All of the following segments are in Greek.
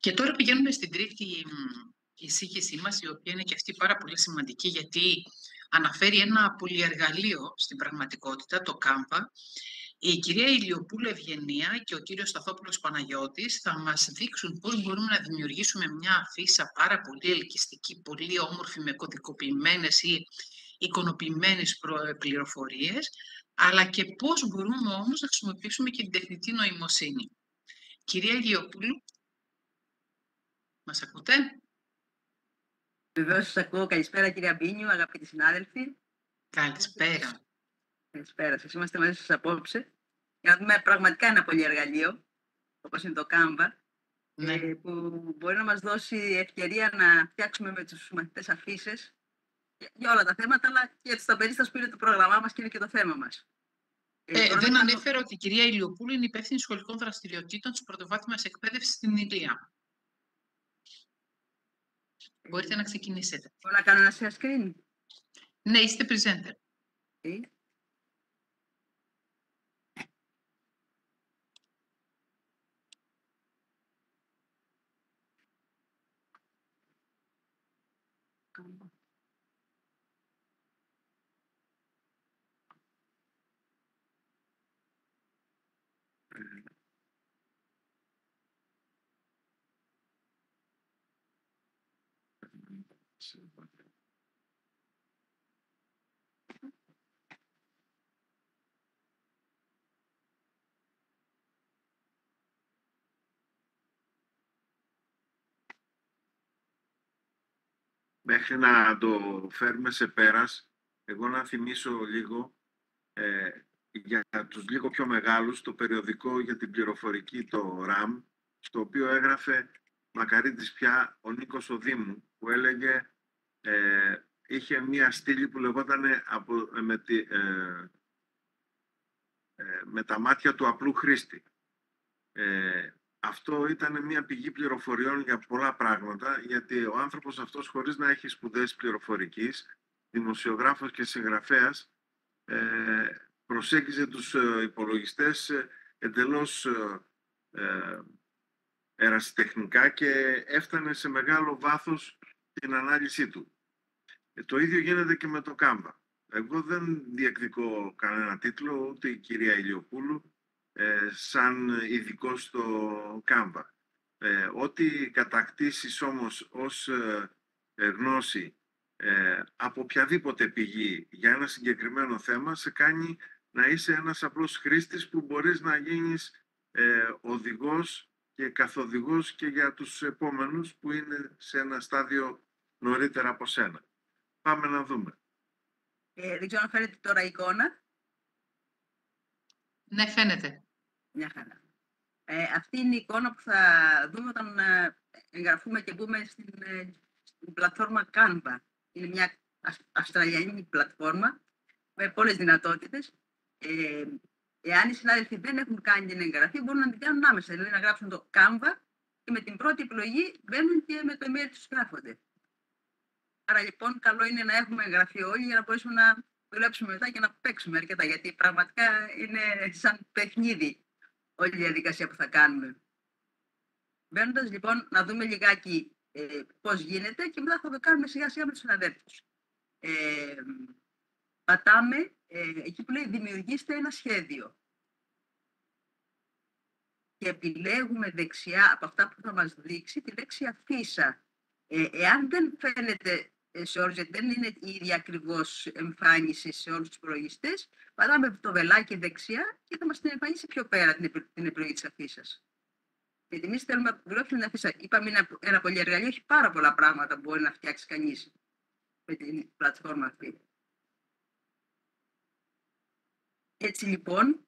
Και τώρα πηγαίνουμε στην τρίτη εισήγησή μας, η οποία είναι και αυτή πάρα πολύ σημαντική, γιατί αναφέρει ένα πολυεργαλείο στην πραγματικότητα, το Canva. Η κυρία Ηλιοπούλου Ευγενία και ο κύριος Σταθόπουλος Παναγιώτης θα μας δείξουν πώς μπορούμε να δημιουργήσουμε μια αφίσα πάρα πολύ ελκυστική, πολύ όμορφη, με κωδικοποιημένες ή εικονοποιημένες πληροφορίες, αλλά και πώς μπορούμε όμως να χρησιμοποιήσουμε και την τεχνητή νοημοσύνη. Κυρία Ηλιοπούλου, μας ακούτε? Βεβαίως σας ακούω. Καλησπέρα κυρία Μπίνιου, αγαπητοί συνάδελφοι. Καλησπέρα. Καλησπέρα σας. Είμαστε μαζί σας απόψε για να δούμε πραγματικά ένα πολυεργαλείο, όπως είναι το Canva, Ναι. που μπορεί να μας δώσει ευκαιρία να φτιάξουμε με τους μαθητές αφίσες για όλα τα θέματα, αλλά και στα περίσταση που είναι το πρόγραμμά μας και είναι και το θέμα μας. Δεν ανέφερα ότι η κυρία Ηλιοπούλου είναι υπεύθυνη σχολικών δραστηριοτήτων της πρωτοβάθμιας εκπαίδευσης στην Ηλία. Μπορείτε να ξεκινήσετε. Μπορώ να κάνω ένα share screen? Ναι, είστε presenter. Μέχρι να το φέρουμε σε πέρας, εγώ να θυμίσω λίγο για τους λίγο πιο μεγάλους το περιοδικό για την πληροφορική, το RAM, στο οποίο έγραφε μακαρίτης πια ο Νίκος ο Δήμου, που έλεγε, είχε μία στήλη που λεγόταν με τα μάτια του απλού χρήστη. Αυτό ήταν μια πηγή πληροφοριών για πολλά πράγματα, γιατί ο άνθρωπος αυτός, χωρίς να έχει σπουδές πληροφορικής, δημοσιογράφος και συγγραφέας, προσέγγιζε τους υπολογιστές εντελώς ερασιτεχνικά και έφτανε σε μεγάλο βάθος την ανάλυση του. Το ίδιο γίνεται και με το Canva. Εγώ δεν διεκδικώ κανένα τίτλο, ούτε η κυρία Ηλιοπούλου, σαν ειδικό στο Canva. Ό,τι κατακτήσεις όμως ως γνώση από οποιαδήποτε πηγή για ένα συγκεκριμένο θέμα, σε κάνει να είσαι ένας απλός χρήστης που μπορείς να γίνεις οδηγός και καθοδηγός και για τους επόμενους που είναι σε ένα στάδιο νωρίτερα από σένα. Πάμε να δούμε. Δεν ξέρω αν φαίνεται τώρα η εικόνα. Ναι, φαίνεται. Μια χαρά. Αυτή είναι η εικόνα που θα δούμε όταν εγγραφούμε και μπούμε στην πλατφόρμα Canva. Είναι μια αυστραλιανή πλατφόρμα με πολλές δυνατότητες. Εάν οι συνάδελφοι δεν έχουν κάνει την εγγραφή, μπορούν να την κάνουν άμεσα. Δηλαδή να γράψουν το Canva και με την πρώτη επιλογή μπαίνουν και με το email τους γράφονται. Άρα λοιπόν καλό είναι να έχουμε εγγραφεί όλοι για να μπορέσουμε να δουλέψουμε μετά και να παίξουμε αρκετά, γιατί πραγματικά είναι σαν παιχνίδι όλη η διαδικασία που θα κάνουμε. Μπαίνοντας λοιπόν να δούμε λιγάκι πώς γίνεται και μετά θα το κάνουμε σιγά σιγά με τους συναδέλφους. Πατάμε εκεί που λέει δημιουργήστε ένα σχέδιο και επιλέγουμε δεξιά από αυτά που θα μας δείξει τη λέξη αφίσα. Εάν δεν φαίνεται σε όλους, γιατί δεν είναι η ίδια ακριβώς εμφάνιση σε όλους τους υπολογιστές, πατάμε το βελάκι δεξιά και θα μας την εμφανίσει πιο πέρα την επιλογή της αφίσας. Γιατί εμείς θέλουμε να δουλέψουμε την αφίσα. Είπαμε ένα πολυεργαλείο, έχει πάρα πολλά πράγματα που μπορεί να φτιάξει κανείς με την πλατφόρμα αυτή. Έτσι λοιπόν,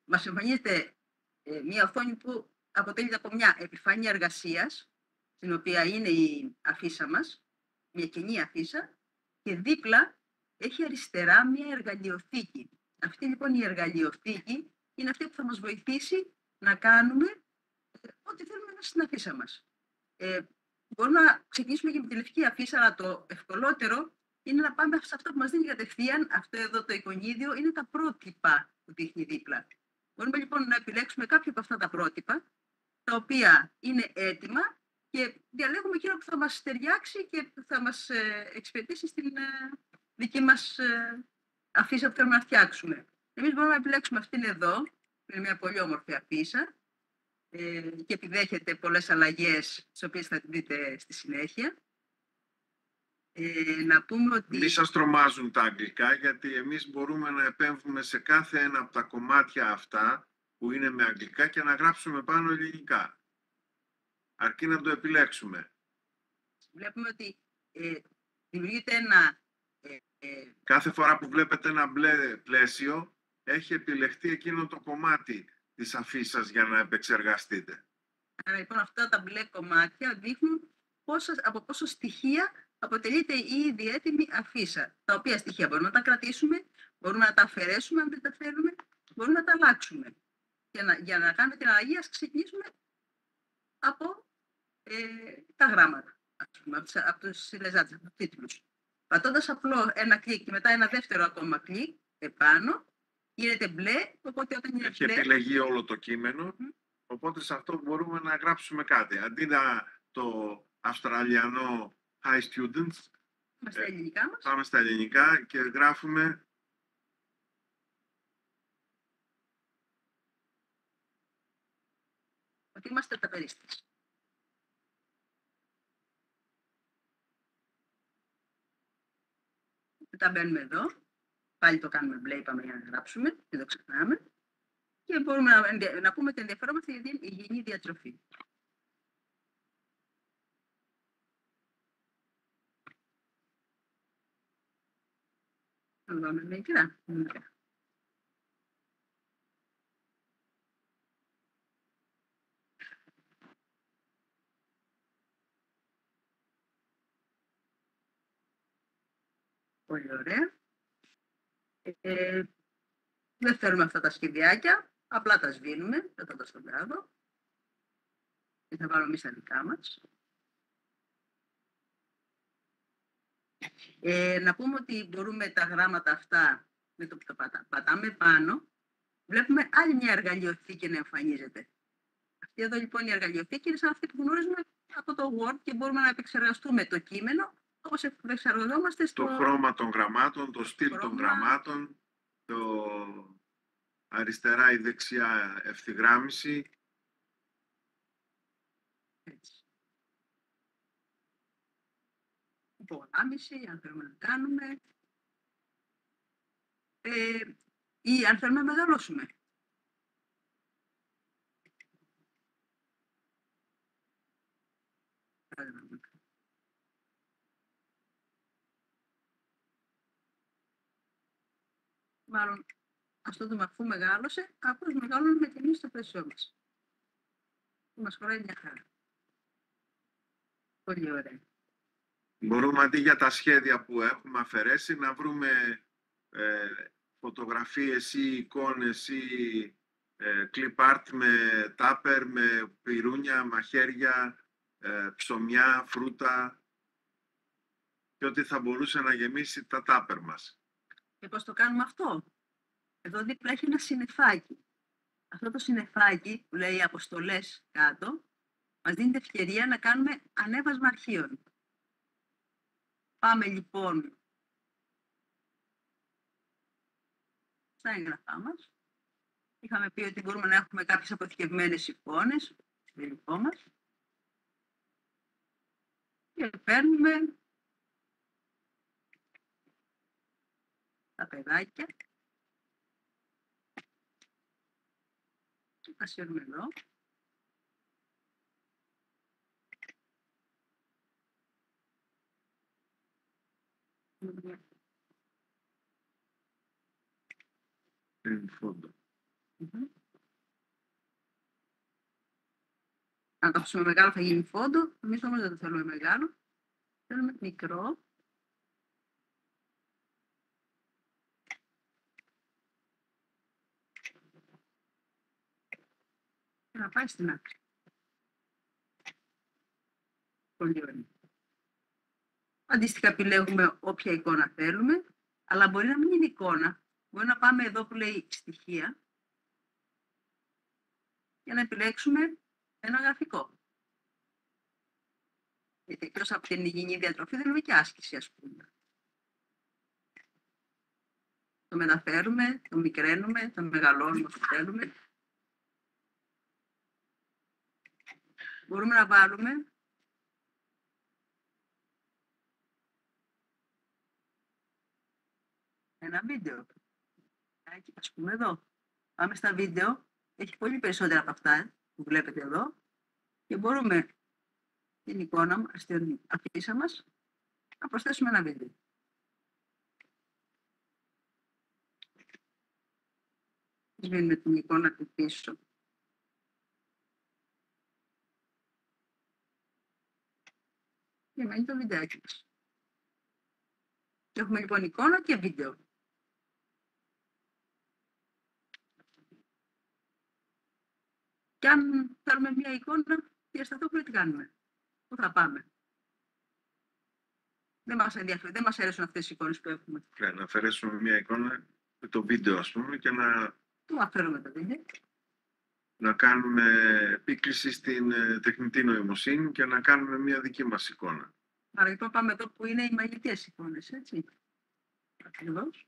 μας εμφανίζεται μια οθόνη που αποτελείται από μια επιφάνεια εργασίας, στην οποία είναι η αφίσα μας, μια κοινή αφίσα, και δίπλα έχει αριστερά μια εργαλειοθήκη. Αυτή λοιπόν η εργαλειοθήκη είναι αυτή που θα μας βοηθήσει να κάνουμε ό,τι θέλουμε μέσα στην αφίσα μας. Μπορούμε να ξεκινήσουμε και με τη λευκή αφίσα, αλλά το ευκολότερο είναι να πάμε σε αυτό που μας δίνει κατευθείαν. Αυτό εδώ το εικονίδιο είναι τα πρότυπα που δείχνει δίπλα. Μπορούμε λοιπόν να επιλέξουμε κάποια από αυτά τα πρότυπα τα οποία είναι έτοιμα και διαλέγουμε εκείνο που θα μας ταιριάξει και που θα μας εξυπηρετήσει στην δική μας αφίσα που θέλουμε να φτιάξουμε. Εμείς μπορούμε να επιλέξουμε αυτήν εδώ, που είναι μια πολύ όμορφη αφίσα και επιδέχεται πολλές αλλαγές, τις οποίες θα δείτε στη συνέχεια. Να πούμε ότι... Μη σας τρομάζουν τα αγγλικά, γιατί εμείς μπορούμε να επέμβουμε σε κάθε ένα από τα κομμάτια αυτά που είναι με αγγλικά και να γράψουμε πάνω ελληνικά. Αρκεί να το επιλέξουμε. Βλέπουμε ότι δημιουργείται ένα... Κάθε φορά που βλέπετε ένα μπλε πλαίσιο, έχει επιλεχτεί εκείνο το κομμάτι της αφίσας για να επεξεργαστείτε. Άρα λοιπόν αυτά τα μπλε κομμάτια δείχνουν από πόσο στοιχεία αποτελείται η ήδη έτοιμη αφίσα. Τα οποία στοιχεία μπορούμε να τα κρατήσουμε, μπορούμε να τα αφαιρέσουμε αν δεν τα θέλουμε, μπορούμε να τα αλλάξουμε. Για να κάνουμε την αλλαγή, ας ξεκινήσουμε από τα γράμματα, από τους λεζάτες, από τους τίτλους. Πατώντας απλό ένα κλικ και μετά ένα δεύτερο ακόμα κλικ επάνω, γίνεται μπλε, οπότε όταν είναι έχει μπλε... Έχει επιλεγεί όλο το κείμενο, οπότε σε αυτό μπορούμε να γράψουμε κάτι. Αντί να το αυστραλιανό Hi Students, πάμε στα ελληνικά και γράφουμε ότι είμαστε ταπερίστες. Μετά μπαίνουμε εδώ, πάλι το κάνουμε μπλε, είπαμε για να γράψουμε, δεν το ξεχνάμε. Και μπορούμε να πούμε ότι ενδιαφερόμαστε για την υγιεινή διατροφή. Θα δούμε μικρά. Πολύ ωραία. Δεν θέλουμε αυτά τα σχεδιάκια, απλά τα σβήνουμε, θα στον κάδο και θα βάλουμε εμείς τα δικά μας. Να πούμε ότι μπορούμε τα γράμματα αυτά, με το που τα πατάμε πάνω, βλέπουμε άλλη μια εργαλειοθήκη να εμφανίζεται. Αυτή εδώ λοιπόν η εργαλειοθήκη είναι σαν αυτή που γνωρίζουμε από το Word και μπορούμε να επεξεργαστούμε το κείμενο όπως επεξεργαζόμαστε στο... Το χρώμα των γραμμάτων, το στυλ των γραμμάτων, το αριστερά ή δεξιά ευθυγράμμιση. Έτσι. Υπογράμμιση, αν θέλουμε να κάνουμε. Ή αν θέλουμε να μεγαλώσουμε. Μάλλον, αυτό το αφού μεγάλωσε, απλώς μεγαλώνουμε και εμείς στο πλαίσιο μας. Μας χωράει μια χαρά. Πολύ ωραία. Μπορούμε αντί για τα σχέδια που έχουμε αφαιρέσει να βρούμε φωτογραφίες ή εικόνες ή clip art με τάπερ, με πυρούνια, μαχαίρια, ψωμιά, φρούτα και ό,τι θα μπορούσε να γεμίσει τα τάπερ μας. Και πώς το κάνουμε αυτό? Εδώ δίπλα έχει ένα συννεφάκι. Αυτό το συννεφάκι που λέει αποστολές κάτω μας δίνει την ευκαιρία να κάνουμε ανέβασμα αρχείων. Πάμε λοιπόν στα έγγραφά μας. Είχαμε πει ότι μπορούμε να έχουμε κάποιες αποθηκευμένες εικόνες στο υλικό μας. Και παίρνουμε τα παιδάκια. Τα σύρουμε εδώ. Αν το αφήσουμε μεγάλο θα γίνει φόντο, εμείς όμως δεν το θέλουμε μεγάλο, θέλουμε μικρό. Και να πάει στην άκρη. Πολύ ωραία. Αντίστοιχα επιλέγουμε όποια εικόνα θέλουμε, αλλά μπορεί να μην είναι εικόνα. Μπορεί να πάμε εδώ που λέει στοιχεία για να επιλέξουμε ένα γραφικό. Γιατί εκτός από την υγιεινή διατροφή θέλουμε και άσκηση, ας πούμε. Το μεταφέρουμε, το μικραίνουμε, το μεγαλώνουμε όσο θέλουμε. Μπορούμε να βάλουμε ένα βίντεο. Ας πούμε εδώ. Πάμε στα βίντεο. Έχει πολύ περισσότερα από αυτά που βλέπετε εδώ. Και μπορούμε την εικόνα, στην αφίσα μας, να προσθέσουμε ένα βίντεο. Σβήνουμε την εικόνα του πίσω. Και μένει το βιντεάκι μας. Έχουμε λοιπόν εικόνα και βίντεο. Και αν θέλουμε μία εικόνα, διασταθούμε τι κάνουμε. Πού θα πάμε. Δεν μας ενδιαφέρει, δεν μας αρέσουν αυτές οι εικόνες που έχουμε. Να αφαιρέσουμε μία εικόνα, το βίντεο ας πούμε, και να... Του αφαιρούμε το βίντεο. Να κάνουμε επίκληση στην τεχνητή νοημοσύνη και να κάνουμε μία δική μας εικόνα. Άρα λοιπόν πάμε εδώ που είναι οι μαγικές εικόνες, έτσι. Ακριβώς.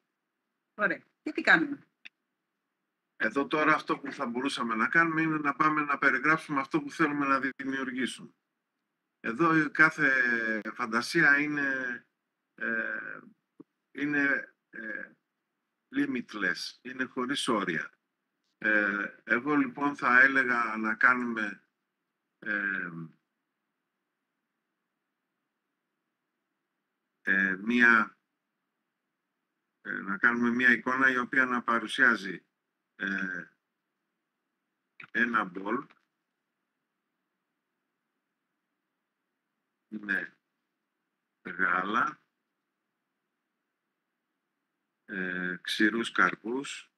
Ωραία. Και τι κάνουμε. Εδώ τώρα αυτό που θα μπορούσαμε να κάνουμε είναι να πάμε να περιγράψουμε αυτό που θέλουμε να δημιουργήσουμε. Εδώ η κάθε φαντασία είναι limitless, είναι χωρίς όρια. Εγώ λοιπόν θα έλεγα να κάνουμε μία εικόνα η οποία να παρουσιάζει ένα μπολ με γάλα, ξηρούς καρπούς,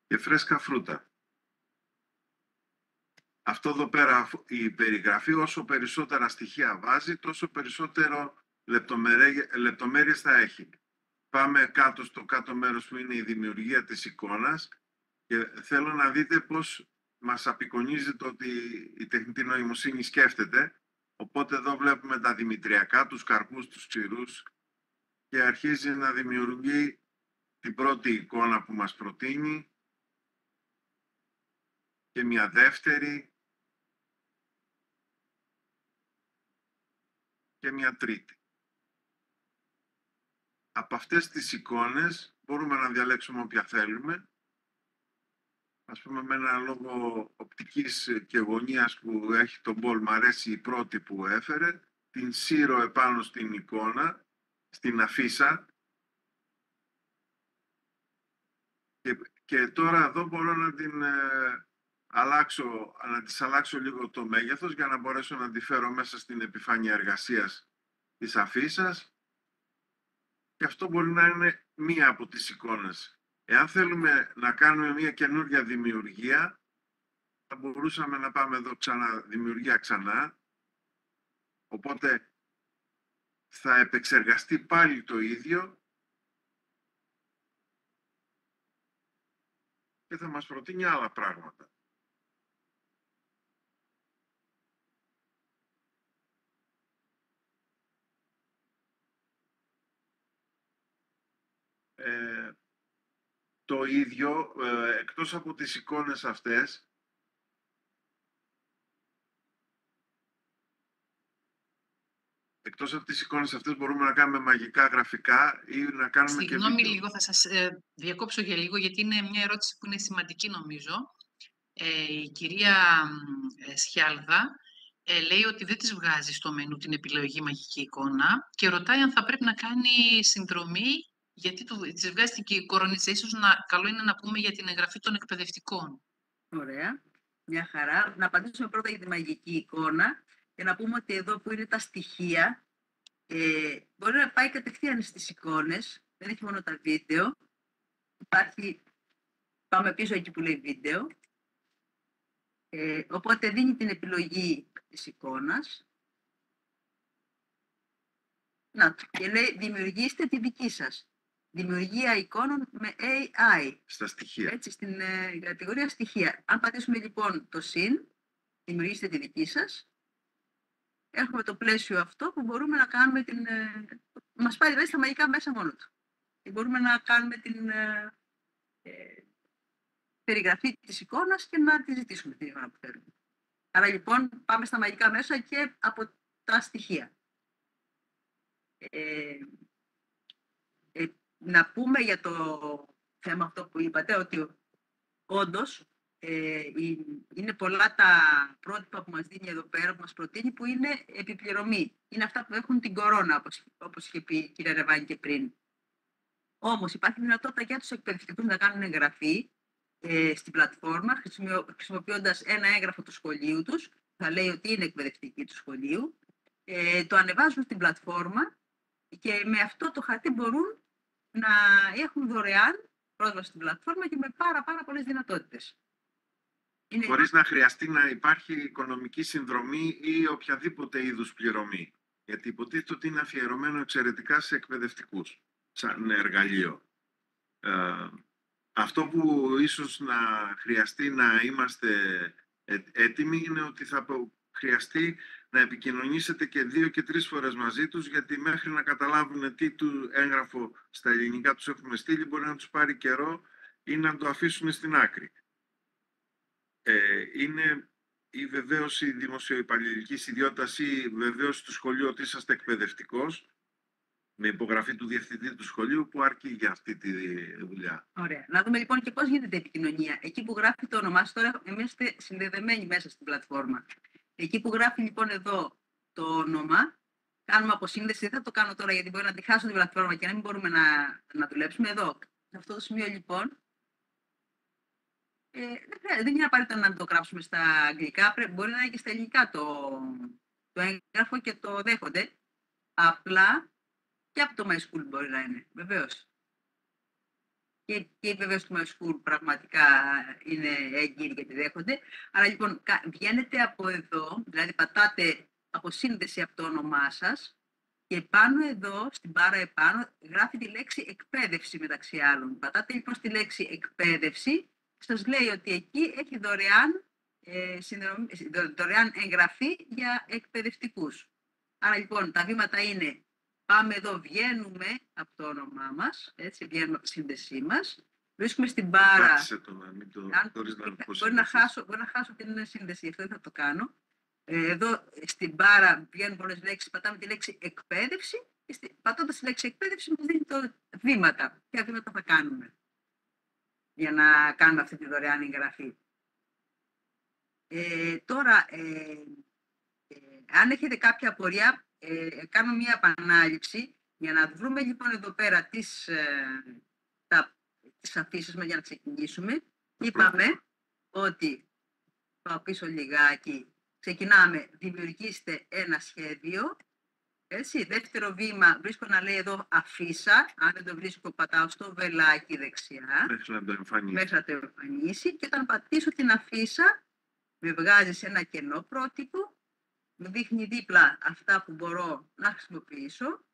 και φρέσκα φρούτα. Αυτό εδώ πέρα η περιγραφή, όσο περισσότερα στοιχεία βάζει, τόσο περισσότερο λεπτομέρειες θα έχει. Πάμε κάτω στο κάτω μέρος που είναι η δημιουργία της εικόνας και θέλω να δείτε πώς μας απεικονίζει το ότι η τεχνητή νοημοσύνη σκέφτεται. Οπότε εδώ βλέπουμε τα δημητριακά, τους καρπούς, τους ξηρούς και αρχίζει να δημιουργεί την πρώτη εικόνα που μας προτείνει και μια δεύτερη και μια τρίτη. Από αυτές τις εικόνες μπορούμε να διαλέξουμε όποια θέλουμε. Ας πούμε με ένα λόγο οπτικής και γωνίας που έχει τον μπολ, μου αρέσει η πρώτη που έφερε, την σύρω επάνω στην εικόνα, στην αφίσα και τώρα εδώ μπορώ να την αλλάξω λίγο το μέγεθος για να μπορέσω να τη φέρω μέσα στην επιφάνεια εργασίας της αφίσας και αυτό μπορεί να είναι μία από τις εικόνες. Εάν θέλουμε να κάνουμε μία καινούργια δημιουργία, θα μπορούσαμε να πάμε εδώ ξανά, δημιουργία ξανά, οπότε θα επεξεργαστεί πάλι το ίδιο και θα μας προτείνει άλλα πράγματα. Το ίδιο, εκτός από τις εικόνες αυτές, μπορούμε να κάνουμε μαγικά γραφικά ή να κάνουμε και Συγγνώμη λίγο, θα σας διακόψω για λίγο, γιατί είναι μια ερώτηση που είναι σημαντική νομίζω. Η κυρία Σιάλδα λέει ότι δεν της βγάζει στο μενού την επιλογή μαγική εικόνα και ρωτάει αν θα πρέπει να κάνει συνδρομή, γιατί της βγάζει την κορονίτσα. Ίσως καλό είναι να πούμε για την εγγραφή των εκπαιδευτικών. Ωραία. Μια χαρά. Να απαντήσουμε πρώτα για τη μαγική εικόνα και να πούμε ότι εδώ που είναι τα στοιχεία, μπορεί να πάει κατευθείαν στις εικόνες, δεν έχει μόνο τα βίντεο. Πάμε πίσω εκεί που λέει βίντεο. Οπότε δίνει την επιλογή της εικόνας. Και λέει δημιουργήστε τη δική σας. Δημιουργία εικόνων με AI. Στα στοιχεία. Έτσι, στην κατηγορία στοιχεία. Αν πατήσουμε λοιπόν το συν, δημιουργήστε τη δική σας, έχουμε το πλαίσιο αυτό που μπορούμε να κάνουμε μας πάει δηλαδή στα μαγικά μέσα μόνο του. Και μπορούμε να κάνουμε την περιγραφή της εικόνας και να τη ζητήσουμε την εικόνα που θέλουμε. Άρα λοιπόν πάμε στα μαγικά μέσα και από τα στοιχεία. Να πούμε για το θέμα αυτό που είπατε, ότι όντως είναι πολλά τα πρότυπα που μας δίνει εδώ πέρα, που μας προτείνει, που είναι επιπληρωμή. Είναι αυτά που έχουν την κορώνα, όπως είχε πει η κυρία Ρεβάνη και πριν. Όμως υπάρχει δυνατότητα για τους εκπαιδευτικούς να κάνουν εγγραφή στην πλατφόρμα, χρησιμοποιώντας ένα έγγραφο του σχολείου τους, θα λέει ότι είναι εκπαιδευτική του σχολείου, το ανεβάζουν στην πλατφόρμα και με αυτό το χαρτί μπορούν να έχουν δωρεάν πρόσβαση στην πλατφόρμα και με πάρα πολλές δυνατότητες. Χωρίς να χρειαστεί να υπάρχει οικονομική συνδρομή ή οποιαδήποτε είδους πληρωμή. Γιατί υποτίθεται ότι είναι αφιερωμένο εξαιρετικά σε εκπαιδευτικούς, σαν εργαλείο. Αυτό που ίσως να χρειαστεί να είμαστε έτοιμοι είναι ότι θα χρειαστεί να επικοινωνήσετε και 2 και 3 φορές μαζί τους, γιατί μέχρι να καταλάβουν τι του έγγραφο στα ελληνικά τους έχουμε στείλει, μπορεί να τους πάρει καιρό ή να το αφήσουν στην άκρη. Είναι η βεβαίωση δημοσιοϊπαλληλικής ιδιότητας ή βεβαίωση του σχολείου ότι είσαστε εκπαιδευτικός, με υπογραφή του διευθυντή του σχολείου, που αρκεί για αυτή τη δουλειά. Ωραία. Να δούμε λοιπόν και πώς γίνεται η επικοινωνία. Εκεί που γράφει το όνομά σας, τώρα είμαστε συνδεδεμένοι μέσα στην πλατφόρμα. Εκεί που γράφει λοιπόν εδώ το όνομα, κάνουμε αποσύνδεση. Δεν θα το κάνω τώρα γιατί μπορεί να τη χάσω την πλατφόρμα και να μην μπορούμε να δουλέψουμε. Εδώ, σε αυτό το σημείο λοιπόν, δεν είναι απαραίτητο να το γράψουμε στα αγγλικά. Μπορεί να είναι και στα ελληνικά το έγγραφο και το δέχονται. Απλά και από το MySchool μπορεί να είναι, βεβαίως. Και βεβαίως το MySchool πραγματικά είναι έγκυροι και τη δέχονται. Άρα λοιπόν βγαίνετε από εδώ, δηλαδή πατάτε αποσύνδεση από το όνομά σας και πάνω εδώ, στην μπάρα επάνω, γράφει τη λέξη εκπαίδευση μεταξύ άλλων. Πατάτε λοιπόν στη λέξη εκπαίδευση, σας λέει ότι εκεί έχει δωρεάν εγγραφή για εκπαιδευτικούς. Άρα λοιπόν τα βήματα είναι: πάμε εδώ, βγαίνουμε από το όνομά μας, έτσι, βγαίνουμε από τη σύνδεσή μας. Βρίσκουμε στην μπάρα. Μπορεί να χάσω την σύνδεση, γι' αυτό δεν θα το κάνω. Εδώ στην μπάρα βγαίνουν πολλές λέξεις, πατάμε τη λέξη εκπαίδευση και πατώντας τη λέξη εκπαίδευση μας δίνει το βήματα. Ποια βήματα θα κάνουμε για να κάνουμε αυτή τη δωρεάν εγγραφή. Τώρα, αν έχετε κάποια απορία, κάνω μία επανάληψη για να βρούμε λοιπόν εδώ πέρα τις αφήσεις μας για να ξεκινήσουμε. Είπαμε ότι, πάω πίσω λιγάκι, ξεκινάμε, δημιουργήστε ένα σχέδιο. Έτσι, δεύτερο βήμα, βρίσκω να λέει εδώ αφίσα. Αν δεν το βρίσκω, πατάω στο βελάκι δεξιά. Μέχρι να το εμφανίσει. Μέχρι να το εμφανίσει. Και όταν πατήσω την αφίσα, με βγάζει σε ένα κενό πρότυπο. Μου δείχνει δίπλα αυτά που μπορώ να χρησιμοποιήσω,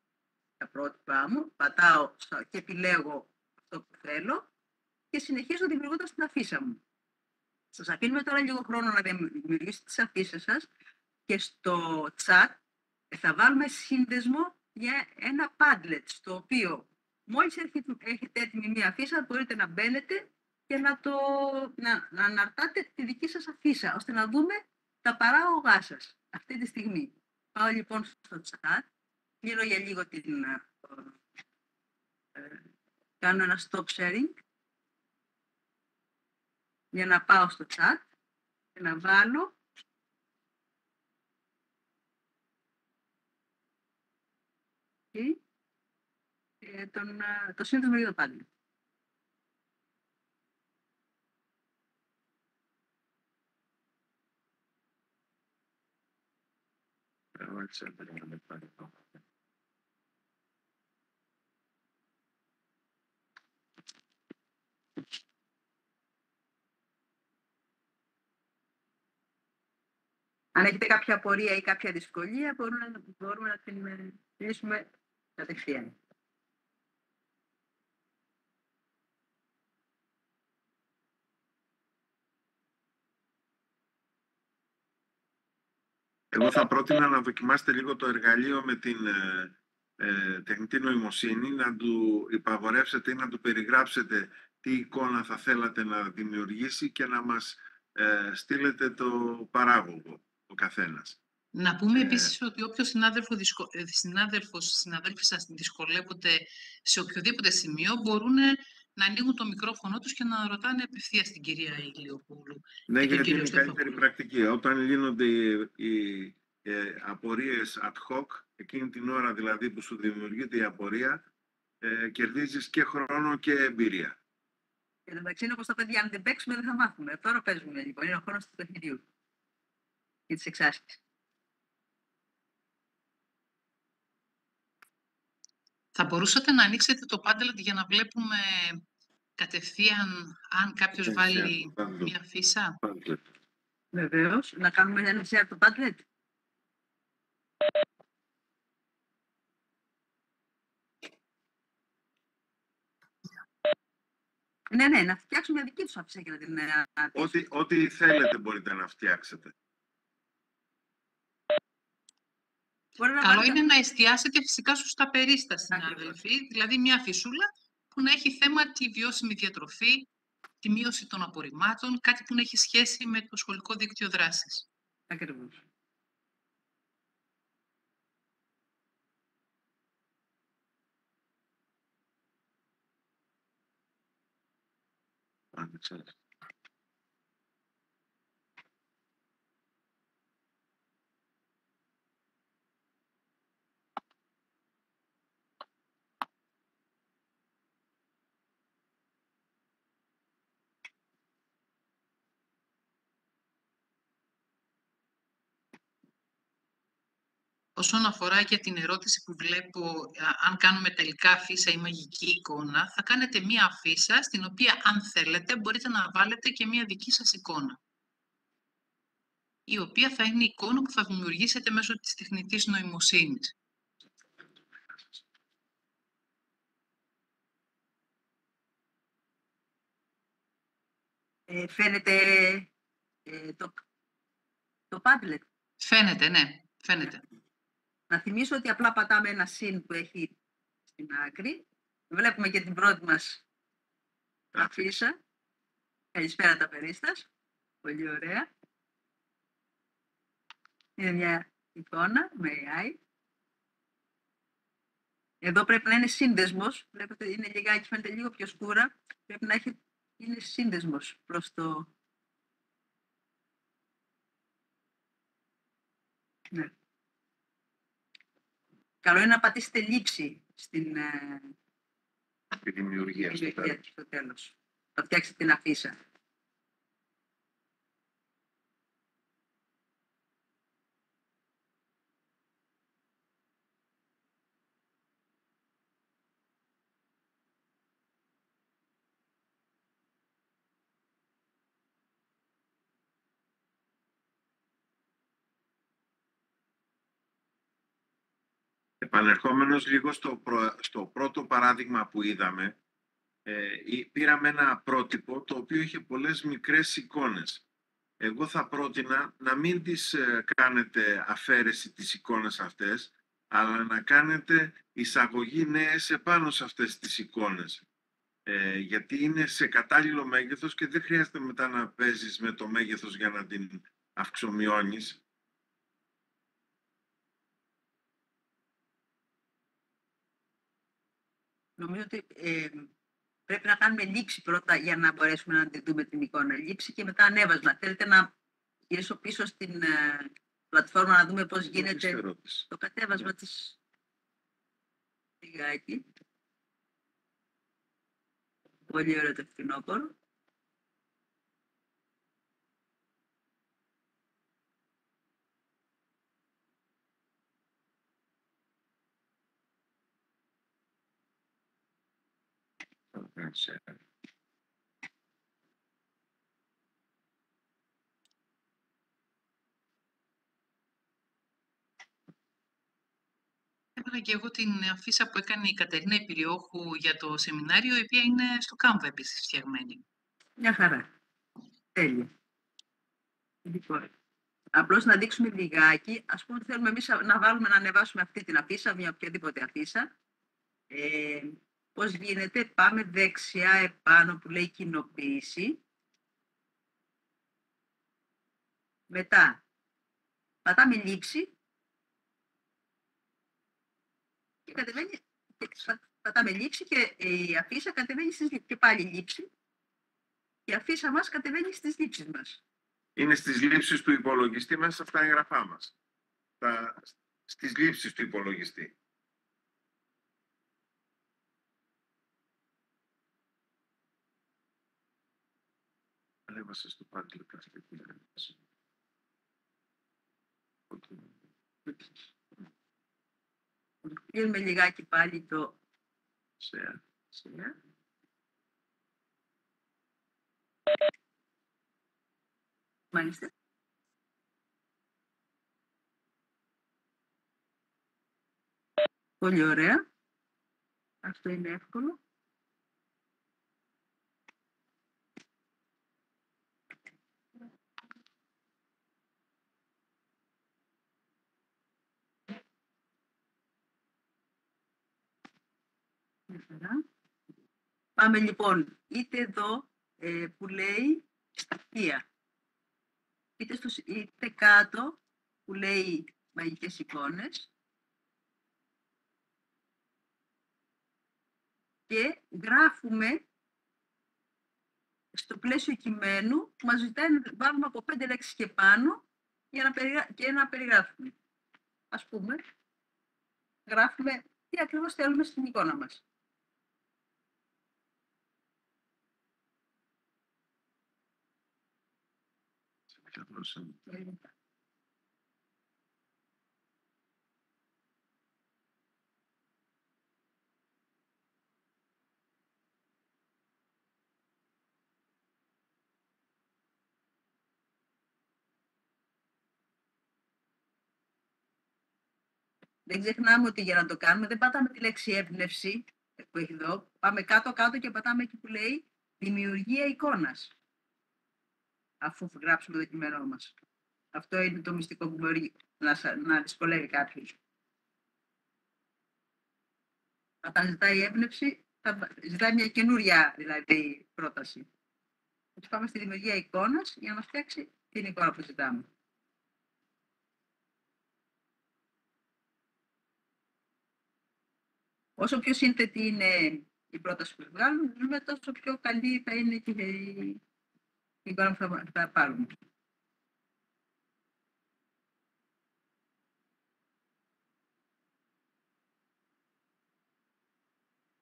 τα πρότυπά μου. Πατάω και επιλέγω αυτό που θέλω και συνεχίζω δημιουργώντας την αφίσα μου. Σας αφήνουμε τώρα λίγο χρόνο να δημιουργήσετε τις αφίσες σας και στο chat θα βάλουμε σύνδεσμο για ένα Padlet, στο οποίο μόλις έχετε έτοιμη μία αφίσα μπορείτε να μπαίνετε και να αναρτάτε τη δική σας αφίσα, ώστε να δούμε τα παράγωγά σας αυτή τη στιγμή. Πάω λοιπόν στο chat, κλείνω για λίγο κάνω ένα stop sharing για να πάω στο chat και να βάλω το σύνδεσμο για το Padlet. Αν έχετε κάποια απορία ή κάποια δυσκολία, μπορούμε να την λύσουμε κατευθείαν. Εγώ θα πρότεινα να δοκιμάσετε λίγο το εργαλείο με την τεχνητή νοημοσύνη, να του υπαγορεύσετε ή να του περιγράψετε τι εικόνα θα θέλατε να δημιουργήσει και να μας στείλετε το παράγωγο ο καθένας. Να πούμε επίσης ότι όποιος συνάδελφοι σας δυσκολεύονται σε οποιοδήποτε σημείο, μπορούν να ανοίγουν το μικρόφωνο τους και να ρωτάνε απευθείας την κυρία Ηλιοπούλου. Ναι, γιατί είναι η καλύτερη πρακτική. Όταν λύνονται οι απορίες ad hoc, εκείνη την ώρα δηλαδή που σου δημιουργείται η απορία, κερδίζεις και χρόνο και εμπειρία. Και εντάξει, είναι όπως τα παιδιά, αν δεν παίξουμε δεν θα μάθουμε. Τώρα παίζουμε λοιπόν, είναι ο χρόνος του παιχνιδιού και της εξάσκησης. Θα μπορούσατε να ανοίξετε το Padlet για να βλέπουμε κατευθείαν αν κάποιος βάλει μια φύσα. Βεβαίως. Να κάνουμε ένα share το Padlet. Ναι, να φτιάξουμε μια δική τους αφήσα για να την... Ό,τι θέλετε μπορείτε να φτιάξετε. Καλό είναι να εστιάσετε φυσικά στα περίσταση, συνάδελφοι, δηλαδή μια φυσούλα που να έχει θέμα τη βιώσιμη διατροφή, τη μείωση των απορριμμάτων, κάτι που να έχει σχέση με το σχολικό δίκτυο δράσης. Ακριβώς. Όσον αφορά και την ερώτηση που βλέπω, αν κάνουμε τελικά αφίσα ή μαγική εικόνα, θα κάνετε μία αφίσα, στην οποία, αν θέλετε, μπορείτε να βάλετε και μία δική σας εικόνα, η οποία θα είναι η εικόνα που θα δημιουργήσετε μέσω της τεχνητής νοημοσύνης. Φαίνεται το Padlet. Φαίνεται, ναι, φαίνεται. Να θυμίσω ότι απλά πατάμε ένα συν που έχει στην άκρη. Βλέπουμε και την πρώτη μας αφίσα. Καλησπέρα τα περίστας. Πολύ ωραία. Είναι μια εικόνα με AI. Εδώ πρέπει να είναι σύνδεσμος. Βλέπετε, είναι λιγάκι, φαίνεται λίγο πιο σκούρα. Πρέπει να είναι σύνδεσμος προς το... Ναι. Καλό είναι να πατήσετε λήψη στην δημιουργία στο τέλος. Θα φτιάξετε την αφίσα. Επανερχόμενος λίγο στο πρώτο παράδειγμα που είδαμε, πήραμε ένα πρότυπο το οποίο είχε πολλές μικρές εικόνες. Εγώ θα πρότεινα να μην τις κάνετε αφαίρεση τις εικόνες αυτές, αλλά να κάνετε εισαγωγή νέες επάνω σε αυτές τις εικόνες. Γιατί είναι σε κατάλληλο μέγεθος και δεν χρειάζεται μετά να παίζεις με το μέγεθος για να την αυξομειώνεις. Νομίζω ότι πρέπει να κάνουμε λήψη πρώτα για να μπορέσουμε να τη δούμε την εικόνα. Λήψη και μετά ανέβασμα. Θέλετε να γυρίσω πίσω στην πλατφόρμα να δούμε πώς γίνεται το κατέβασμα της λιγάκι. Πολύ ωραίο το φθινόπωρο. έβγαλα και εγώ την αφίσα που έκανε η Κατερίνα Υπηριόχου για το σεμινάριο, η οποία είναι στο Canva επίσης φτιαγμένη. Μια χαρά. Τέλεια. Λοιπόν, απλώς να δείξουμε λιγάκι, ας πούμε ότι θέλουμε εμείς να ανεβάσουμε αυτή την αφίσα, μια οποιαδήποτε αφίσα. Πώς γίνεται, πάμε δεξιά επάνω που λέει κοινοποίηση. Μετά, πατάμε λήψη και κατεβαίνει, πατάμε λήψη και η αφίσα κατεβαίνει στις λήψεις. Και πάλι λήψη. Η αφίσα μας κατεβαίνει στις λήψεις μας. Είναι στις λήψεις του υπολογιστή μέσα στα έγγραφά μας. Στις λήψεις του υπολογιστή. Ανέβασε στο Padlet και Κλείνουμε λιγάκι πάλι το share. Μάλιστα. Πολύ ωραία. Αυτό είναι εύκολο. Πάμε λοιπόν είτε εδώ που λέει στοιχεία, είτε κάτω που λέει μαγικές εικόνες και γράφουμε στο πλαίσιο κειμένου που μας ζητάει να βάλουμε από 5 λέξεις και πάνω για να περιγράφουμε. Ας πούμε, γράφουμε τι ακριβώς θέλουμε στην εικόνα μας. Δεν ξεχνάμε ότι για να το κάνουμε δεν πατάμε τη λέξη έμπνευση που έχει εδώ. Πάμε κάτω-κάτω και πατάμε εκεί που λέει δημιουργία εικόνας. Αφού γράψουμε το κείμενό μας. Αυτό είναι το μυστικό που μπορεί να δυσκολεύει κάποιους. Όταν ζητάει έμπνευση, θα ζητάει μια καινούρια δηλαδή πρόταση. Έτσι πάμε στη δημιουργία εικόνας για να μας φτιάξει την εικόνα που ζητάμε. Όσο πιο σύνθετη είναι η πρόταση που βγάλουμε, τόσο πιο καλή θα είναι και η εικόνα που θα πάρουμε.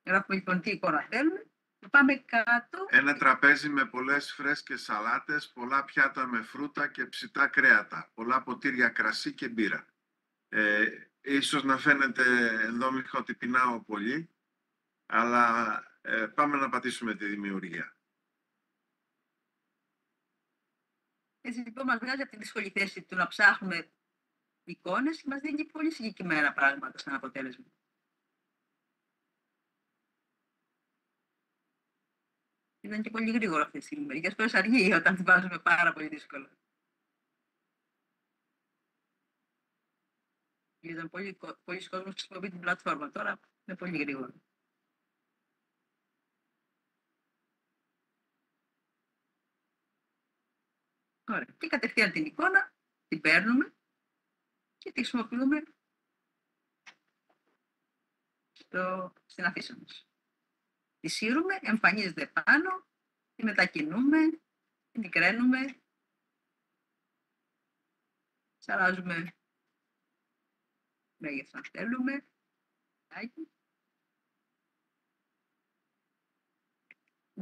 Γράφουμε λοιπόν τι εικόνα θέλουμε. Πάμε κάτω. Ένα τραπέζι με πολλές φρέσκες σαλάτες, πολλά πιάτα με φρούτα και ψητά κρέατα, πολλά ποτήρια κρασί και μπύρα. Ίσως να φαίνεται ενδόμηχα ότι πεινάω πολύ, αλλά πάμε να πατήσουμε τη δημιουργία. Έτσι λοιπόν μας βγάζει από τη δύσκολη θέση του να ψάχνουμε εικόνες και μας δίνει πολύ συγκεκριμένα πράγματα σαν αποτέλεσμα. Ήταν και πολύ γρήγορο αυτή τη στιγμή. Μερικές φορές αργεί όταν τη βάζουμε πάρα πολύ δύσκολα. Ήταν πολλοί κόσμος που χρησιμοποιεί την πλατφόρμα. Τώρα είναι πολύ γρήγορο. Ωραία. Και κατευθείαν την εικόνα την παίρνουμε και τη χρησιμοποιούμε στην αφίσα μας. Τη σύρουμε, εμφανίζεται πάνω, τη μετακινούμε, τη μικραίνουμε, σαράζουμε μέγεθος αν θέλουμε.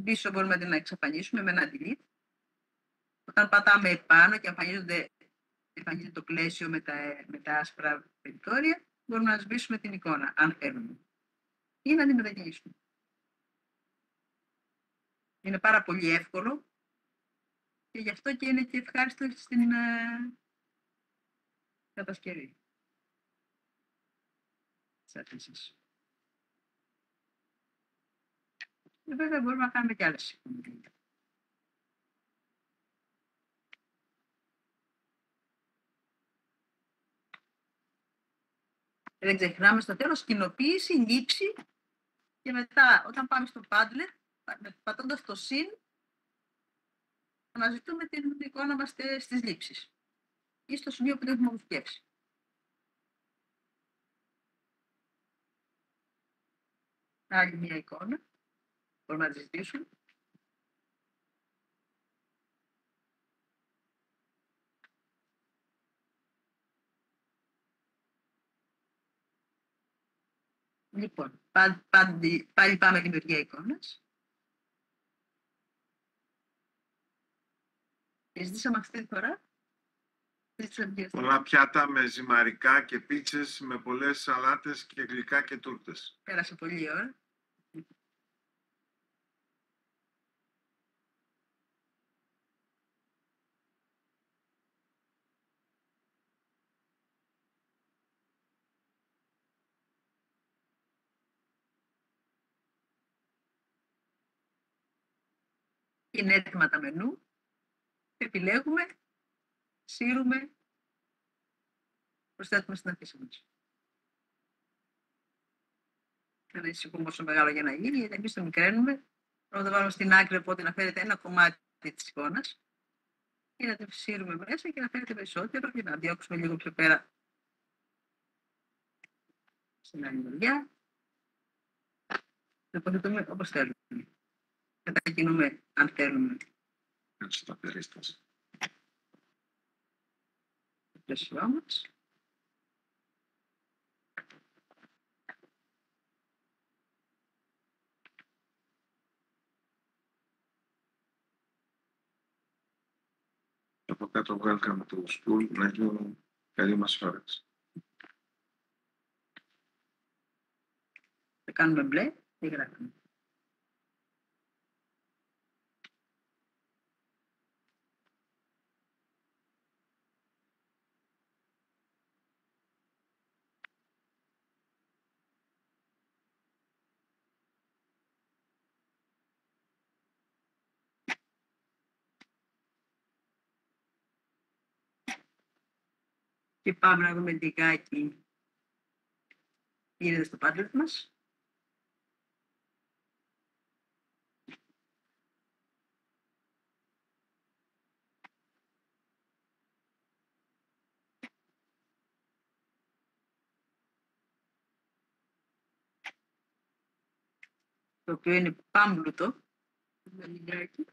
Πίσω μπορούμε να την εξαφανίσουμε με ένα delete. Όταν πατάμε επάνω και εμφανίζεται το πλαίσιο με τα άσπρα περιθώρια, μπορούμε να σβήσουμε την εικόνα, αν θέλουμε. Ή να την μετακινήσουμε. Είναι πάρα πολύ εύκολο και γι' αυτό και είναι και ευχάριστο στην κατασκευή. έκθεσης. Βέβαια μπορούμε να κάνουμε και άλλες εικόνες. Δεν ξεχνάμε στο τέλος κοινοποίηση, λήψη και μετά όταν πάμε στο Padlet, πατώντας το συν, αναζητούμε την εικόνα μας στις λήψεις ή στο σημείο που την έχουμε αποθηκεύσει. Άλλη μια εικόνα, μπορούμε να τη ζητήσουμε. Λοιπόν, πάλι πάμε δημιουργία εικόνας. Ζητήσαμε αυτή τη φορά. Πολλά πιάτα με ζυμαρικά και πίτσες, με πολλές σαλάτες και γλυκά και τούρτες. Πέρασε πολλή ώρα. Είναι έτοιμα τα μενού. Επιλέγουμε, σύρουμε, προσθέτουμε στην αφίσα μας. Δεν ανησυχούμε όσο μεγάλο για να γίνει, γιατί εμείς το μικραίνουμε. Πρώτα βάλουμε στην άκρη, οπότε να φέρετε ένα κομμάτι της εικόνας και να το σύρουμε μέσα και να φέρετε περισσότερο και να διώξουμε λίγο πιο πέρα στην άλλη μεριά. Το υποθετούμε όπως θέλουμε. Μετακινούμε αν θέλουμε. Έτσι τα περίσταση. Το πλαίσιό μας. Από κάτω βγάλαμε το σπούλ να γίνει καλή μας όρεξη. Θα κάνουμε μπλε και γράφουμε. Και πάμε να δούμε λιγάκι τι γίνεται στο Padlet μας. Το οποίο είναι πάμπλουτο. Λιγάκι.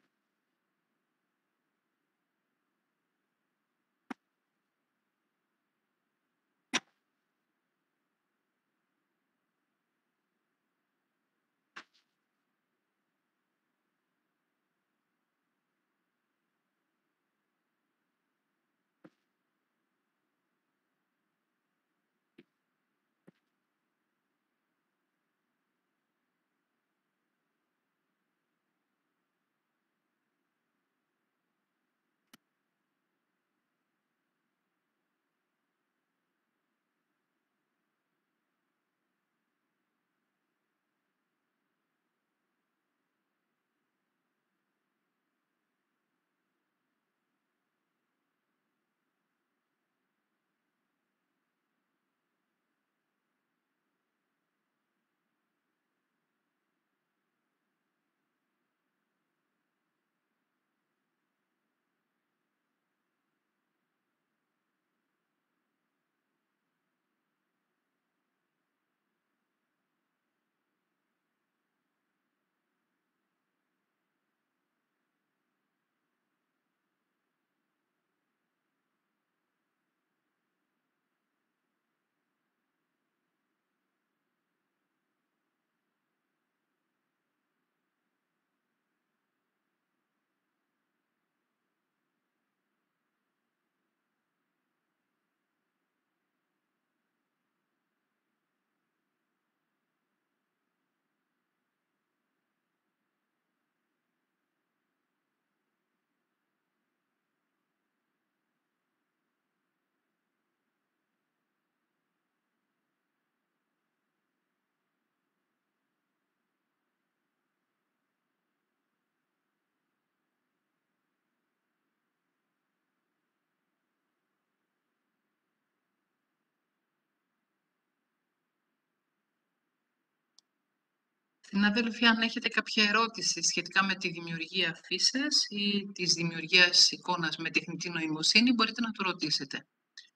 Συνάδελφοι, αν έχετε κάποια ερώτηση σχετικά με τη δημιουργία αφίσας ή της δημιουργίας εικόνας με τεχνητή νοημοσύνη, μπορείτε να το ρωτήσετε.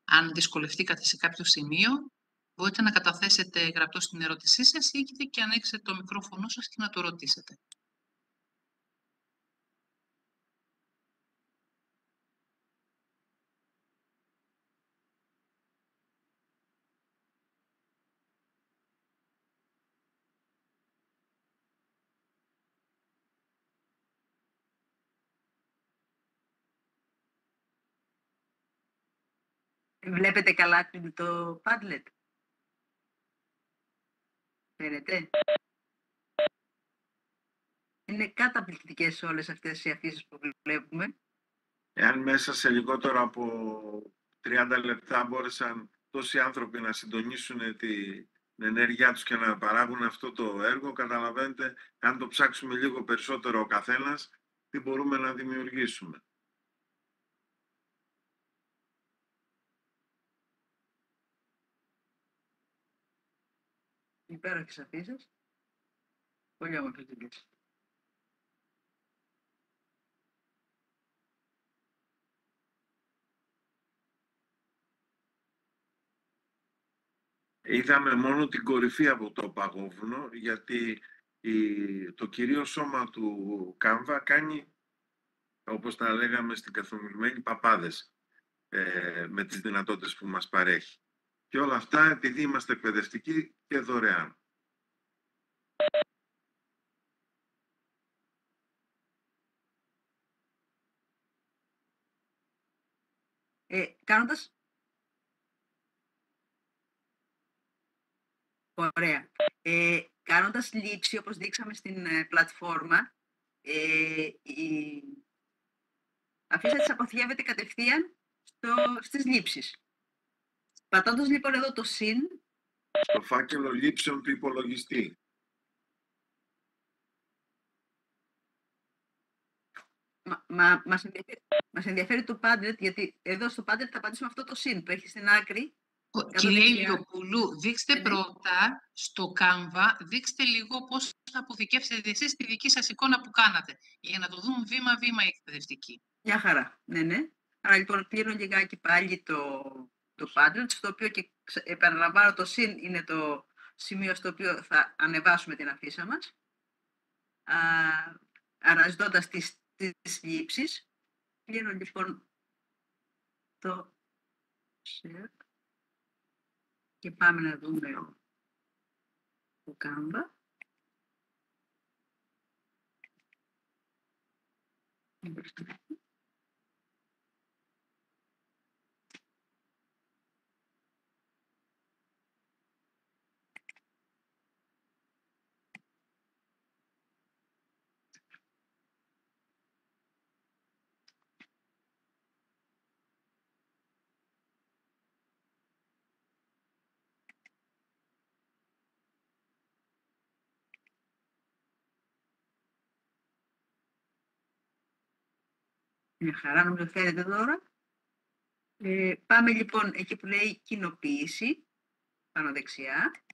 Αν δυσκολευτήκατε σε κάποιο σημείο, μπορείτε να καταθέσετε γραπτό στην ερώτησή σας ή και ανοίξετε το μικρόφωνο σας και να το ρωτήσετε. Βλέπετε καλά το Padlet? Φαίνεται. Είναι καταπληκτικές όλες αυτές οι αφήσεις που βλέπουμε. Εάν μέσα σε λιγότερο από 30 λεπτά μπόρεσαν τόσοι άνθρωποι να συντονίσουν την ενέργειά τους και να παράγουν αυτό το έργο, καταλαβαίνετε, αν το ψάξουμε λίγο περισσότερο ο καθένας, τι μπορούμε να δημιουργήσουμε. Υπέροχες αφήσεις. Πολύ όμορφες δουλειές. Είδαμε μόνο την κορυφή από το παγόβουνο, γιατί το κυρίω σώμα του Canva κάνει, όπως τα λέγαμε στην καθομιλουμένη, παπάδες με τις δυνατότητες που μας παρέχει. Και όλα αυτά επειδή είμαστε εκπαιδευτικοί και δωρεάν. Κάνοντας... Ωραία. Κάνοντας λήψη, όπως δείξαμε στην πλατφόρμα, η αφίσα της αποθηκεύεται κατευθείαν στις λήψεις. Πατώντας λοιπόν εδώ το συν... Στο φάκελο λήψεων του υπολογιστή. Μας ενδιαφέρει το Padlet, γιατί εδώ στο Padlet θα πατήσουμε αυτό το συν που έχει στην άκρη. Κυρία Ηλιοπούλου, δείξτε πρώτα στο Canva, δείξτε λίγο πώς θα αποθηκεύσετε εσείς τη δική σας εικόνα που κάνατε, για να το δουν βήμα-βήμα οι εκπαιδευτικοί. Μια χαρά, ναι. Άρα λοιπόν κλείνω λιγάκι πάλι το Padlet, στο οποίο και επαναλαμβάνω το συν είναι το σημείο στο οποίο θα ανεβάσουμε την αφίσα μας, αναζητώντας τις λήψεις. Κλείνω λοιπόν το share και πάμε να δούμε το Canva. Μια χαρά, νομίζω φαίνεται τώρα. Πάμε λοιπόν εκεί που λέει κοινοποίηση, πάνω δεξιά.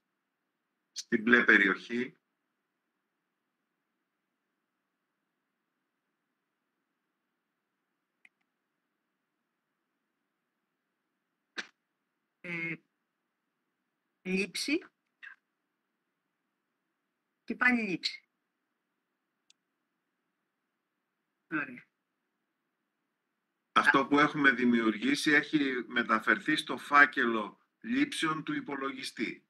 Στην μπλε περιοχή. Λήψη. Και πάλι λήψη. Ωραία. Αυτό που έχουμε δημιουργήσει έχει μεταφερθεί στο φάκελο λήψεων του υπολογιστή.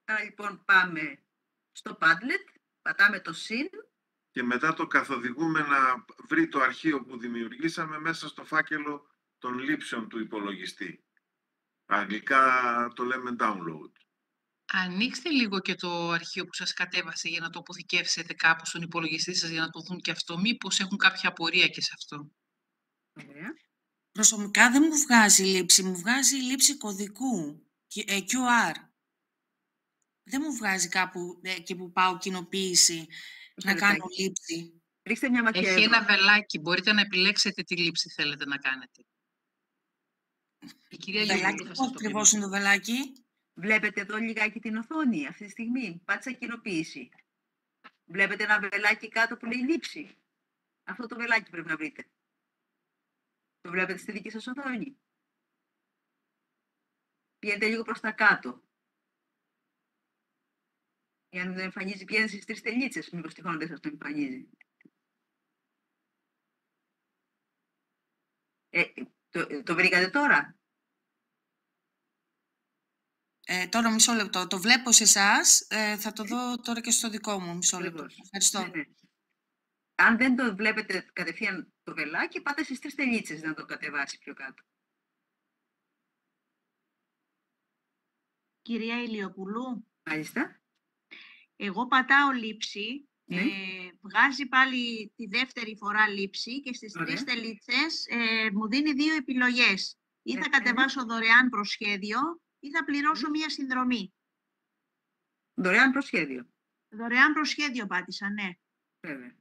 Άρα λοιπόν πάμε στο Padlet, πατάμε το συν. Και μετά το καθοδηγούμε να βρει το αρχείο που δημιουργήσαμε μέσα στο φάκελο των λήψεων του υπολογιστή. Αγγλικά το λέμε download. Ανοίξτε λίγο και το αρχείο που σας κατέβασε για να το αποθηκεύσετε κάπου στον υπολογιστή σας για να το δουν και αυτό. Μήπως έχουν κάποια απορία και σε αυτό. Ωραία. Προσωπικά δεν μου βγάζει λήψη, μου βγάζει λήψη κωδικού, QR. Δεν μου βγάζει κάπου εκεί που πάω κοινοποίηση να κάνω λήψη. Ρίξτε μια ματιά. Έχει ένα βελάκι, μπορείτε να επιλέξετε τι λήψη θέλετε να κάνετε. Η κυρία Βελάκι, πώς ακριβώς είναι το βελάκι? Βλέπετε εδώ λιγάκι την οθόνη αυτή τη στιγμή. Πάτησα κοινοποίηση. Βλέπετε ένα βελάκι κάτω που λέει λήψη. Αυτό το βελάκι πρέπει να βρείτε. Το βλέπετε στη δική σας οθόνη. Πηγαίνετε λίγο προς τα κάτω. Για να δεν εμφανίζει, πηγαίνετε στις 3 τελίτσες. Μήπως τυχόν δεν σας το εμφανίζει. Το βρήκατε τώρα. Τώρα μισό λεπτό. Το βλέπω σε εσάς. Θα το δω τώρα και στο δικό μου. Μισό λεπτό. Ευχαριστώ. Ναι. Αν δεν το βλέπετε κατευθείαν το βελάκι, πάτε στις 3 τελίτσες να το κατεβάσει πιο κάτω. Κυρία Ηλιοπουλού, Μάλιστα. εγώ πατάω λήψη, Ναι. βγάζει πάλι τη δεύτερη φορά λήψη και στις 3 τελίτσες μου δίνει 2 επιλογές. Ή θα κατεβάσω δωρεάν προσχέδιο ή θα πληρώσω μία συνδρομή. Δωρεάν προσχέδιο. Δωρεάν προσχέδιο πάτησα, ναι. Βέβαια.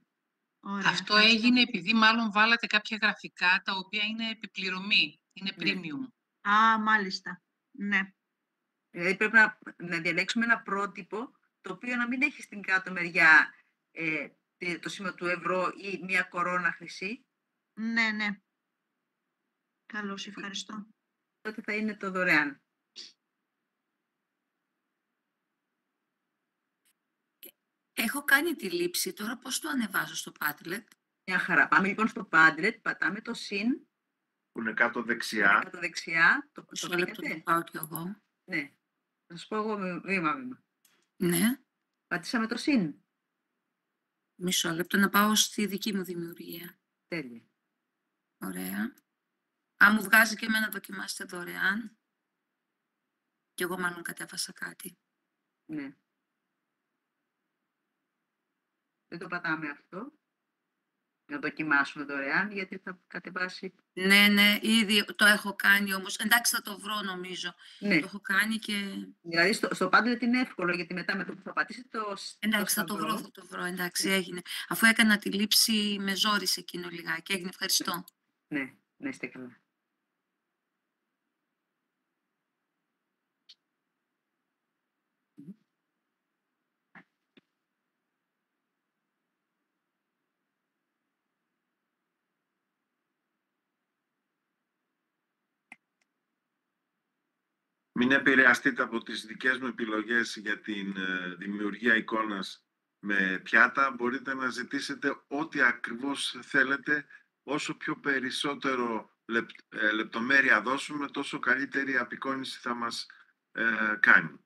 Ωραία, Αυτό έγινε επειδή μάλλον βάλατε κάποια γραφικά τα οποία είναι επιπληρωμή, είναι premium. Α, μάλιστα. Ναι. Δηλαδή πρέπει να διαλέξουμε ένα πρότυπο το οποίο να μην έχει στην κάτω μεριά το σήμα του ευρώ ή μια κορώνα χρυσή. Ναι, ναι. Καλώς, ευχαριστώ. Τότε θα είναι το δωρεάν. Έχω κάνει τη λήψη, τώρα πώς το ανεβάζω στο Padlet? Μια χαρά. Πάμε λοιπόν στο Padlet, πατάμε το συν. Που είναι κάτω δεξιά. Κάτω δεξιά. Το λεπτό το πάω κι εγώ. Ναι. Θα σας πω εγώ βήμα-βήμα. Ναι. Πατήσαμε το συν. Μισό λεπτό να πάω στη δική μου δημιουργία. Τέλεια. Ωραία. Αν μου βγάζει και εμένα δοκιμάστε δωρεάν. Κι εγώ μάλλον κατέβασα κάτι. Ναι. Δεν το πατάμε αυτό. Να δοκιμάσουμε δωρεάν, γιατί θα κατεβάσει. Ναι, ναι, ήδη το έχω κάνει όμως. Εντάξει, θα το βρω νομίζω. Ναι. Το έχω κάνει και... Δηλαδή στο Padlet είναι εύκολο, γιατί μετά με το που θα πατήσετε το... Εντάξει, θα το βρω, εντάξει, έγινε. Αφού έκανα τη λήψη, με ζόρισε εκείνο λιγάκι. Έγινε, ευχαριστώ. Ναι, να είστε καλά. Μην επηρεαστείτε από τις δικές μου επιλογές για την δημιουργία εικόνας με πιάτα. Μπορείτε να ζητήσετε ό,τι ακριβώς θέλετε. Όσο πιο περισσότερο λεπτομέρεια δώσουμε, τόσο καλύτερη απεικόνιση θα μας κάνει.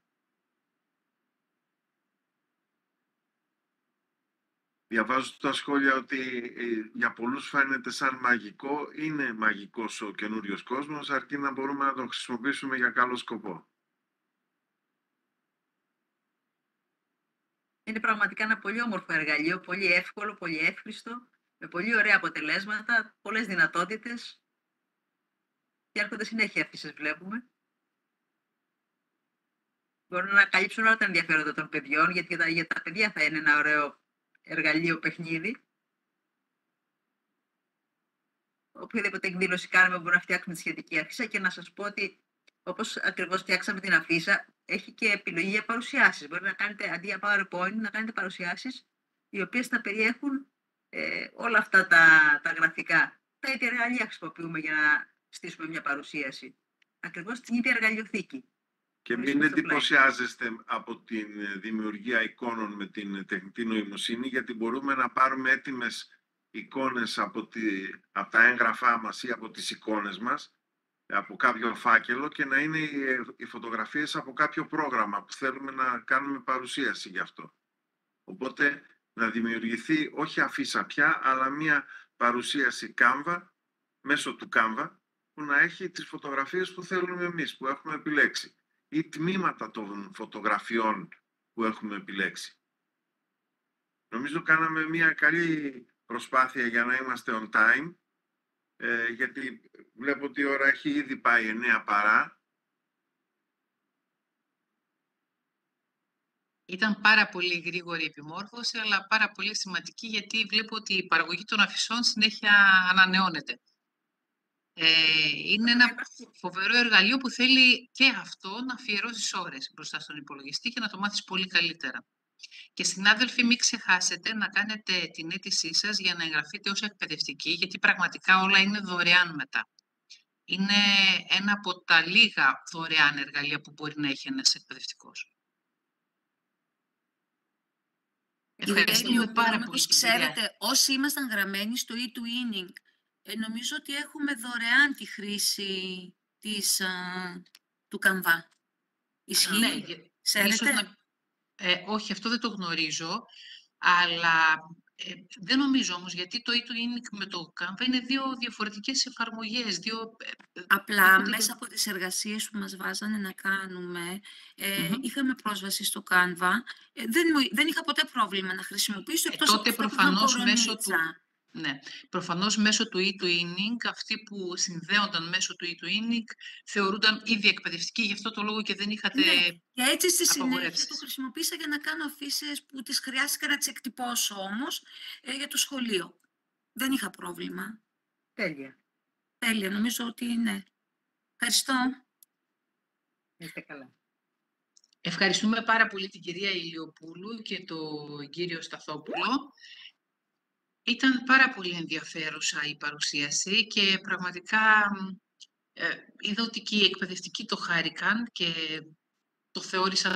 Διαβάζω τα σχόλια ότι για πολλούς φαίνεται σαν μαγικό. Είναι μαγικός ο καινούριος κόσμος, αρκεί να μπορούμε να τον χρησιμοποιήσουμε για καλό σκοπό. Είναι πραγματικά ένα πολύ όμορφο εργαλείο, πολύ εύκολο, πολύ εύχριστο, με πολύ ωραία αποτελέσματα, πολλές δυνατότητες. Και έρχονται συνέχεια αφήσεις, βλέπουμε. Μπορούν να καλύψουν όλα τα ενδιαφέροντα των παιδιών, γιατί για τα παιδιά θα είναι ένα ωραίο εργαλείο παιχνίδι. Οποιαδήποτε εκδήλωση κάνουμε μπορούμε να φτιάξουμε τη σχετική αφίσα και να σας πω ότι όπως ακριβώς φτιάξαμε την αφίσα, έχει και επιλογή για παρουσιάσεις. Μπορεί να κάνετε αντί για PowerPoint να κάνετε παρουσιάσεις οι οποίες θα περιέχουν όλα αυτά τα γραφικά. Τα ίδια εργαλεία χρησιμοποιούμε για να στήσουμε μια παρουσίαση. Ακριβώς την ίδια εργαλειοθήκη. Και μην εντυπωσιάζεστε από τη δημιουργία εικόνων με την τεχνητή νοημοσύνη, γιατί μπορούμε να πάρουμε έτοιμες εικόνες από τα έγγραφά μας ή από τις εικόνες μας, από κάποιο φάκελο, και να είναι οι φωτογραφίες από κάποιο πρόγραμμα που θέλουμε να κάνουμε παρουσίαση γι' αυτό. Οπότε να δημιουργηθεί όχι αφίσα πια, αλλά μια παρουσίαση Canva, μέσω του Canva, που να έχει τις φωτογραφίες που θέλουμε εμείς, που έχουμε επιλέξει, ή τμήματα των φωτογραφιών που έχουμε επιλέξει. Νομίζω κάναμε μια καλή προσπάθεια για να είμαστε on time, γιατί βλέπω ότι η ώρα έχει ήδη πάει 9 παρά. Ήταν πάρα πολύ γρήγορη η επιμόρφωση, αλλά πάρα πολύ σημαντική, γιατί βλέπω ότι η παραγωγή των αφισών συνέχεια ανανεώνεται. Είναι ένα φοβερό εργαλείο που θέλει και αυτό να αφιερώσεις ώρες μπροστά στον υπολογιστή και να το μάθεις πολύ καλύτερα. Και συνάδελφοι, μην ξεχάσετε να κάνετε την αίτησή σας για να εγγραφείτε ως εκπαιδευτικοί, γιατί πραγματικά όλα είναι δωρεάν μετά. Είναι ένα από τα λίγα δωρεάν εργαλεία που μπορεί να έχει ένας εκπαιδευτικός. Ευχαριστούμε πάρα πολύ. Ξέρετε, όσοι ήμασταν γραμμένοι στο e-twinning, νομίζω ότι έχουμε δωρεάν τη χρήση του Canva. Ισχύει, Ναι, ξέρετε? Όχι, αυτό δεν το γνωρίζω, αλλά δεν νομίζω όμως, γιατί το e-twinning με το Canva είναι δύο διαφορετικές εφαρμογές. Απλά μέσα από τις εργασίες που μας βάζανε να κάνουμε, είχαμε πρόσβαση στο Canva. Δεν είχα ποτέ πρόβλημα να χρησιμοποιήσω, εκτός τότε από προφανώς μέσω του... Ναι, προφανώς μέσω του e-twinning, αυτοί που συνδέονταν μέσω του e-twinning θεωρούνταν ήδη εκπαιδευτικοί, γι' αυτό το λόγο και δεν είχατε απαγορεύσεις. Και έτσι στη συνέχεια το χρησιμοποίησα για να κάνω αφήσεις που τις χρειάστηκα να τις εκτυπώσω όμως για το σχολείο. Δεν είχα πρόβλημα. Τέλεια. Τέλεια, νομίζω ότι ναι. Ευχαριστώ. Είστε καλά. Ευχαριστούμε πάρα πολύ την κυρία Ηλιοπούλου και τον κύριο Σταθόπουλο. Ήταν πάρα πολύ ενδιαφέρουσα η παρουσίαση και πραγματικά είδα ότι και οι εκπαιδευτικοί το χάρηκαν και το θεώρησαν